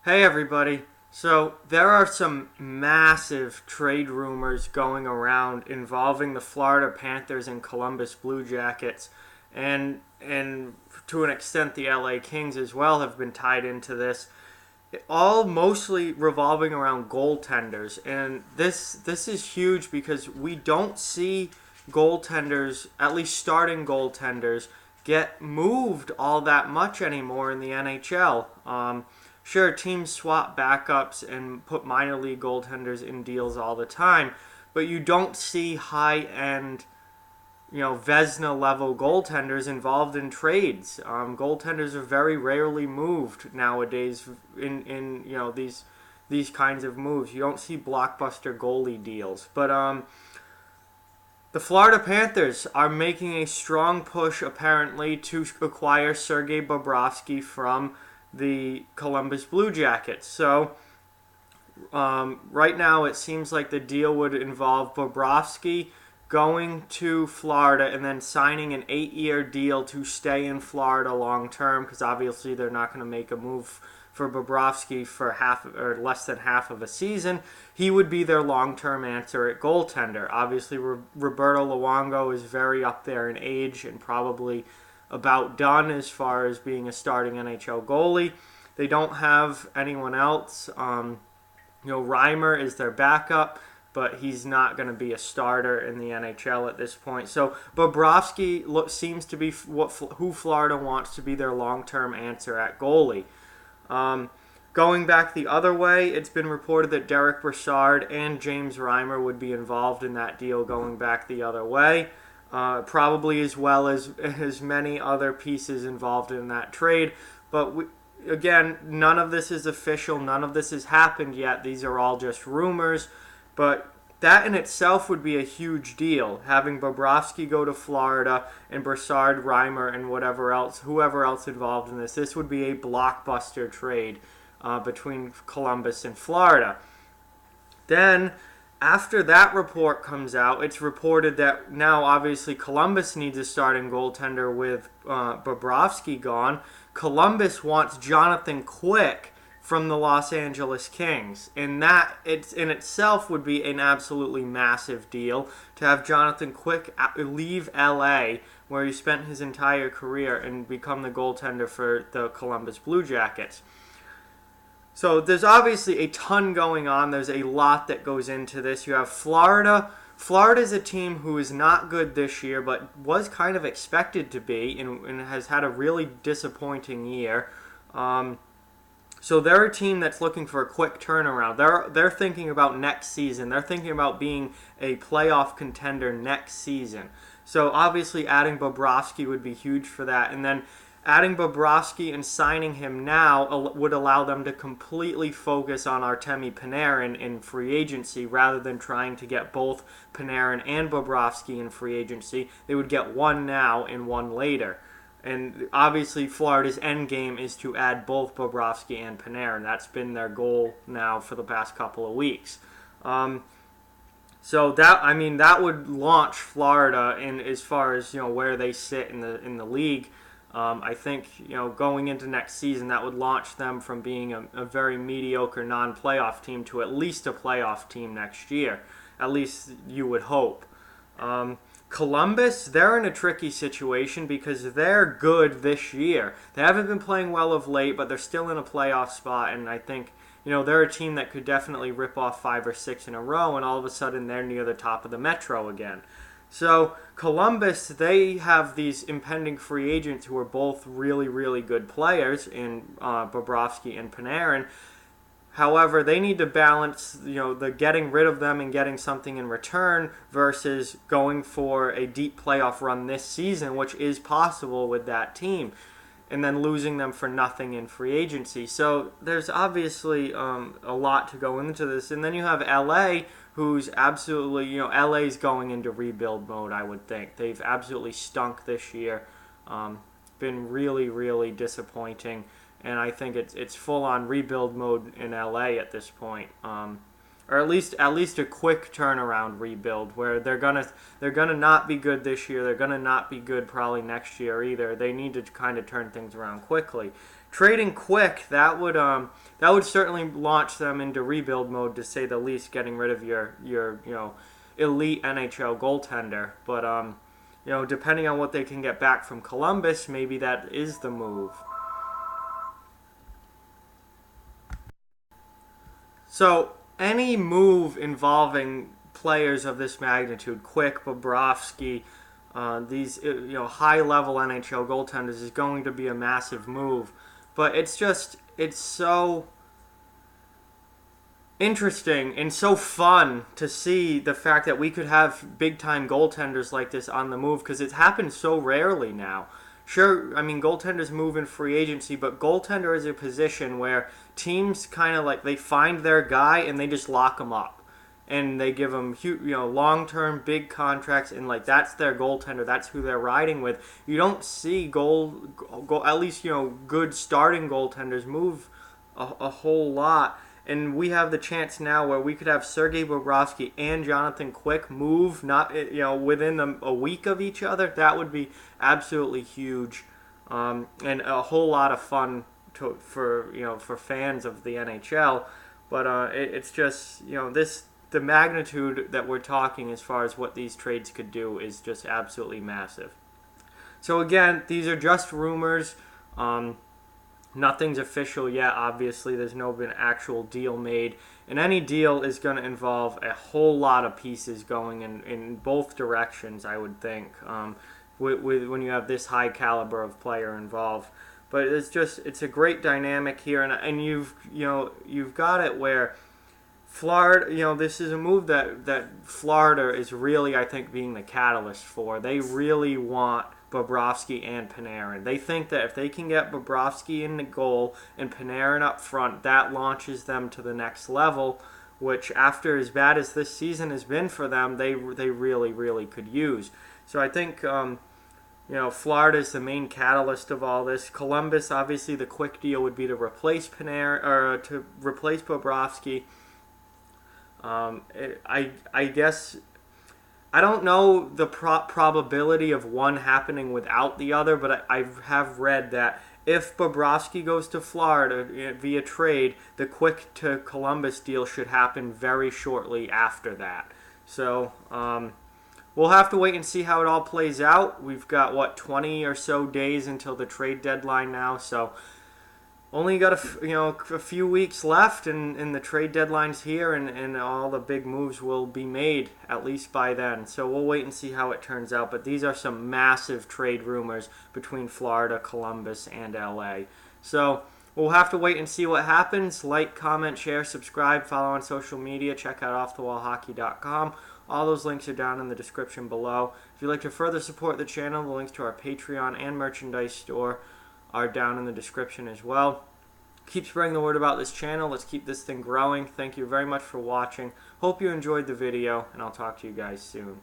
Hey everybody. So there are some massive trade rumors going around involving the Florida Panthers and Columbus Blue Jackets, and to an extent the LA Kings as well have been tied into this. All mostly revolving around goaltenders, and this is huge because we don't see goaltenders, at least starting goaltenders, get moved all that much anymore in the NHL. Sure, teams swap backups and put minor league goaltenders in deals all the time, but you don't see high end, Vesna level goaltenders involved in trades. Goaltenders are very rarely moved nowadays in these kinds of moves. You don't see blockbuster goalie deals, but the Florida Panthers are making a strong push apparently to acquire Sergei Bobrovsky from the Columbus Blue Jackets. So right now it seems like the deal would involve Bobrovsky going to Florida and then signing an 8-year deal to stay in Florida long term, because obviously they're not going to make a move for Bobrovsky for half or less than half of a season. He would be their long-term answer at goaltender. Obviously, Roberto Luongo is very up there in age and probably about done as far as being a starting NHL goalie. They don't have anyone else. Reimer is their backup, but he's not going to be a starter in the NHL at this point. So Bobrovsky seems to be who Florida wants to be their long-term answer at goalie. Going back the other way, it's been reported that Derek Brassard and James Reimer would be involved in that deal going back the other way. Probably as well as many other pieces involved in that trade. But again, none of this is official. None of this has happened yet. These are all just rumors. But that in itself would be a huge deal. Having Bobrovsky go to Florida and Brassard, Reimer, and whoever else involved in this. This would be a blockbuster trade between Columbus and Florida. Then, after that report comes out, it's reported that now obviously Columbus needs a starting goaltender with Bobrovsky gone. Columbus wants Jonathan Quick from the Los Angeles Kings, and that in itself would be an absolutely massive deal to have Jonathan Quick leave LA, where he spent his entire career, and become the goaltender for the Columbus Blue Jackets. So there's obviously a ton going on. There's a lot that goes into this. You have Florida. Florida's a team who is not good this year, but was kind of expected to be, and has had a really disappointing year. So they're a team that's looking for a quick turnaround. They're thinking about next season. They're thinking about being a playoff contender next season. So obviously adding Bobrovsky would be huge for that. And then adding Bobrovsky and signing him now would allow them to completely focus on Artemi Panarin in free agency rather than trying to get both Panarin and Bobrovsky in free agency. They would get one now and one later. And obviously Florida's end game is to add both Bobrovsky and Panarin. That's been their goal now for the past couple of weeks. So that would launch Florida in as far as where they sit in the league. I think going into next season, that would launch them from being a very mediocre non-playoff team to at least a playoff team next year. At least you would hope. Columbus, they're in a tricky situation because they're good this year. They haven't been playing well of late, but they're still in a playoff spot, and I think they're a team that could definitely rip off 5 or 6 in a row, and all of a sudden they're near the top of the Metro again. So Columbus, they have these impending free agents who are both really, really good players in Bobrovsky and Panarin. However, they need to balance, the getting rid of them and getting something in return versus going for a deep playoff run this season, which is possible with that team, and then losing them for nothing in free agency. So there's obviously a lot to go into this. And then you have LA, who's absolutely, LA's going into rebuild mode, I would think. They've absolutely stunk this year. Been really, really disappointing. And I think it's full on rebuild mode in LA at this point, or at least a quick turnaround rebuild where they're gonna not be good this year. They're gonna not be good probably next year either. They need to kind of turn things around quickly. trading Quick, that would certainly launch them into rebuild mode, to say the least, getting rid of your elite NHL goaltender. But depending on what they can get back from Columbus, maybe that is the move. So any move involving players of this magnitude, Quick, Bobrovsky, these high-level NHL goaltenders, is going to be a massive move. But it's so interesting and so fun to see the fact that we could have big-time goaltenders like this on the move, because it's happened so rarely now. Sure, I mean, goaltenders move in free agency, but goaltender is a position where teams kind of like, they find their guy and they just lock him up. And they give them long-term big contracts, and like that's their goaltender. That's who they're riding with. You don't see at least good starting goaltenders move a whole lot. And we have the chance now where we could have Sergei Bobrovsky and Jonathan Quick move not within a week of each other. That would be absolutely huge, and a whole lot of fun for fans of the NHL. But it's just the magnitude that we're talking as far as what these trades could do is just absolutely massive. So again, these are just rumors. Nothing's official yet, obviously. There's no been actual deal made. And any deal is going to involve a whole lot of pieces going in both directions, I would think, when you have this high caliber of player involved. But it's a great dynamic here, and you've got it where Florida, this is a move that Florida is really, I think, being the catalyst for. They really want Bobrovsky and Panarin. They think that if they can get Bobrovsky in the goal and Panarin up front, that launches them to the next level, which after as bad as this season has been for them, they really, really could use. So I think Florida is the main catalyst of all this. Columbus, obviously, the quick deal would be to replace Panarin or to replace Bobrovsky. I guess I don't know the probability of one happening without the other, but I have read that if Bobrovsky goes to Florida via trade, the Quick to Columbus deal should happen very shortly after that. So we'll have to wait and see how it all plays out. We've got 20 or so days until the trade deadline now, so only got a few weeks left, and the trade deadline's here, and all the big moves will be made at least by then. So we'll wait and see how it turns out. But these are some massive trade rumors between Florida, Columbus, and LA. So we'll have to wait and see what happens. Like, comment, share, subscribe, follow on social media. Check out offthewallhockey.com. All those links are down in the description below. If you'd like to further support the channel, the links to our Patreon and merchandise store are down in the description as well. Keep spreading the word about this channel. Let's keep this thing growing. Thank you very much for watching. Hope you enjoyed the video, and I'll talk to you guys soon.